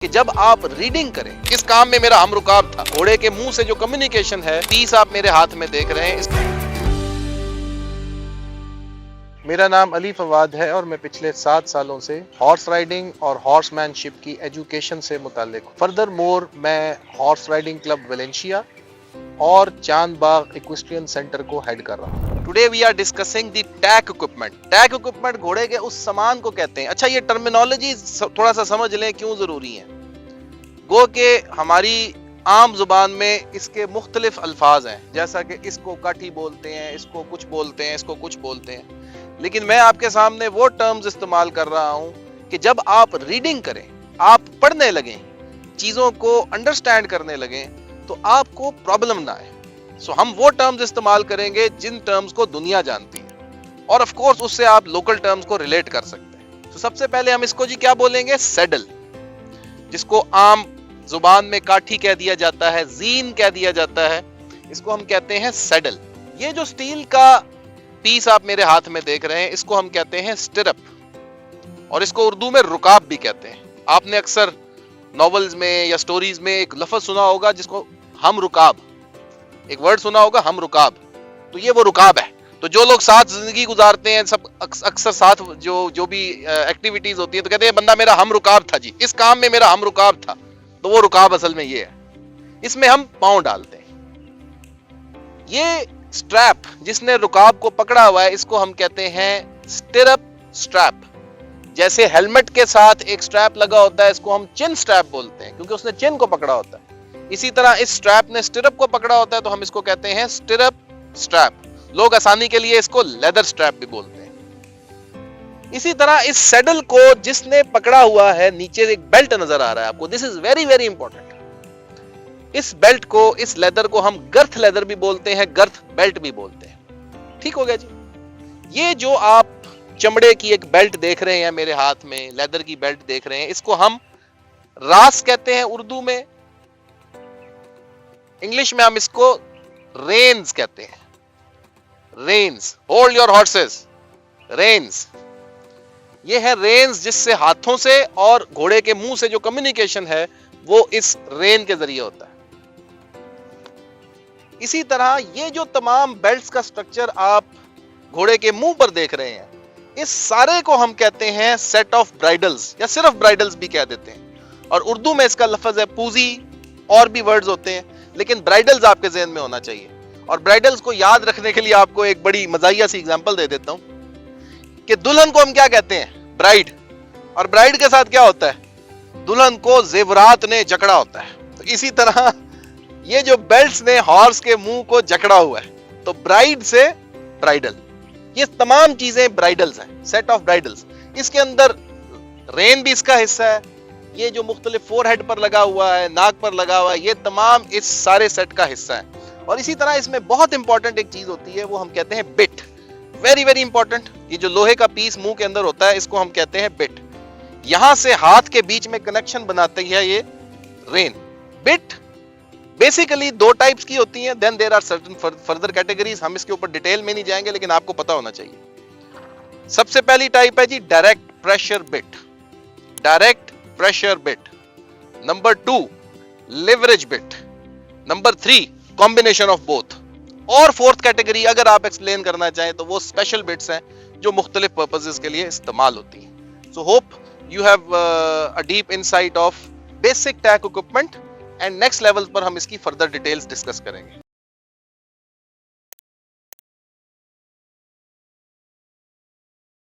कि जब आप रीडिंग करें, किस काम में मेरा हम रुकाब था, घोड़े के मुंह से जो कम्युनिकेशन है, पीस आप मेरे हाथ में देख रहे हैं। मेरा नाम अली फवाद है और मैं पिछले 7 सालों से हॉर्स राइडिंग और हॉर्समैनशिप की एजुकेशन से मुताल्लिक हूँ। फर्दर मोर मैं हॉर्स राइडिंग क्लब वेलेंशिया और चांद बाग इक्वेस्ट्रियन सेंटर को हेड कर रहा हूँ। Today we are discussing the tack equipment. Tack equipment घोड़े के उस सामान को कहते हैं। अच्छा, ये टर्मिनोलॉजी थोड़ा सा समझ लें क्यों जरूरी है। गो के हमारी आम जुबान में इसके मुख्तलिफ अल्फाज हैं, जैसा कि इसको काठी बोलते हैं, इसको कुछ बोलते हैं, इसको कुछ बोलते हैं, लेकिन मैं आपके सामने वो टर्म्स इस्तेमाल कर रहा हूं कि जब आप रीडिंग करें, आप पढ़ने लगें, चीजों को अंडरस्टैंड करने लगें, तो आपको प्रॉब्लम ना आए। सो हम वो टर्म्स इस्तेमाल करेंगे जिन टर्म्स को दुनिया जानती है, और ऑफ कोर्स उससे आप लोकल टर्म्स को रिलेट कर सकते हैं। तो सबसे पहले हम इसको जी क्या बोलेंगे, सैडल, जिसको आम जुबान में काठी कह दिया जाता है, जीन कह दिया जाता है, इसको हम कहते हैं सैडल। ये जो स्टील का पीस आप मेरे हाथ में देख रहे हैं, इसको हम कहते हैं स्टिरअप, और इसको उर्दू में रुकाब भी कहते हैं। आपने अक्सर नॉवेल्स में या स्टोरीज में एक लफ्ज सुना होगा जिसको हम रुकाब, एक वर्ड सुना होगा हम रुकाब, तो ये वो रुकाब है। तो जो लोग साथ जिंदगी गुजारते हैं, सब अक्सर साथ जो भी एक्टिविटीज होती है, तो कहते हैं बंदा मेरा हम रुकाब था जी, इस काम में मेरा हम रुकाब था। तो वो रुकाब असल में ये है, इसमें हम पांव डालते हैं। ये स्ट्रैप जिसने रुकाब को पकड़ा हुआ है, इसको हम कहते हैं स्टिरअप स्ट्रैप। जैसे हेलमेट के साथ एक स्ट्रैप लगा होता है, इसको हम चिन स्ट्रैप बोलते हैं, क्योंकि उसने चिन को पकड़ा होता है। इसी तरह इस स्ट्रैप ने स्टिरअप को पकड़ा होता है, तो हम इसको कहते हैं स्टिरअप स्ट्रैप। लोग आसानी के लिए इसको लेदर स्ट्रैप भी बोलते हैं। इसी तरह इस सैडल को जिसने पकड़ा हुआ है, नीचे एक बेल्ट नजर आ रहा है आपको, this is very very important. इस बेल्ट को, इस लेदर को हम गर्थ लेदर भी बोलते हैं, गर्थ बेल्ट भी बोलते हैं। ठीक हो गया जी। ये जो आप चमड़े की एक बेल्ट देख रहे हैं मेरे हाथ में, लेदर की बेल्ट देख रहे हैं, इसको हम रास कहते हैं उर्दू में, इंग्लिश में हम इसको रेन्स कहते हैं। Reins, hold your horses, reins. ये है रेन्स, जिससे हाथों से और घोड़े के मुंह से जो कम्युनिकेशन है वो इस रेन के जरिए होता है। इसी तरह ये जो तमाम बेल्ट्स का स्ट्रक्चर आप घोड़े के मुंह पर देख रहे हैं, इस सारे को हम कहते हैं सेट ऑफ ब्राइडल्स, या सिर्फ ब्राइडल्स भी कह देते हैं। और उर्दू में इसका लफ्ज है पूजी, और भी वर्ड्स होते हैं, लेकिन ब्राइडल्स आपके ज़हन में होना चाहिए। और ब्राइडल्स को याद रखने के लिए आपको एक बड़ी मजाहिया सी एग्जांपल दे देता हूं कि दुल्हन को हम क्या कहते हैं, ब्राइड, और ब्राइड के साथ क्या होता है, दुल्हन को जेवरात ने जकड़ा होता है। तो इसी तरह ये जो बेल्ट्स ने हॉर्स के मुंह को जकड़ा हुआ है, तो ब्राइड से ब्राइडल, ये तमाम चीजें ब्राइडल्स हैं, सेट ऑफ ब्राइडल्स। इसके अंदर रेन भी इसका हिस्सा है, ये जो मुख्तलिफ फोरहेड पर लगा हुआ है, नाक पर लगा हुआ है, ये तमाम इस सारे सेट का हिस्सा है। और इसी तरह इसमें बहुत इंपॉर्टेंट एक चीज होती है, वो हम कहते हैं बिट, वेरी वेरी इंपॉर्टेंट। ये जो लोहे का पीस मुंह के अंदर होता है, इसको हम कहते हैं बिट। यहां से हाथ के बीच में कनेक्शन बनाती है ये रेन। बिट बेसिकली 2 टाइप्स की होती हैं, then there are certain further categories, हम इसके ऊपर डिटेल में नहीं जाएंगे, लेकिन आपको पता होना चाहिए। सबसे पहली टाइप है जी direct pressure bit, direct pressure bit. Number 2 leverage bit. Number 3 combination of both. और 4th कैटेगरी अगर आप एक्सप्लेन करना चाहें तो वो स्पेशल बिट्स हैं जो मुख्तलिफ पर्पसेस के लिए इस्तेमाल होती हैं। So hope you have a deep insight of basic tech equipment, and next level पर हम इसकी further details discuss करेंगे।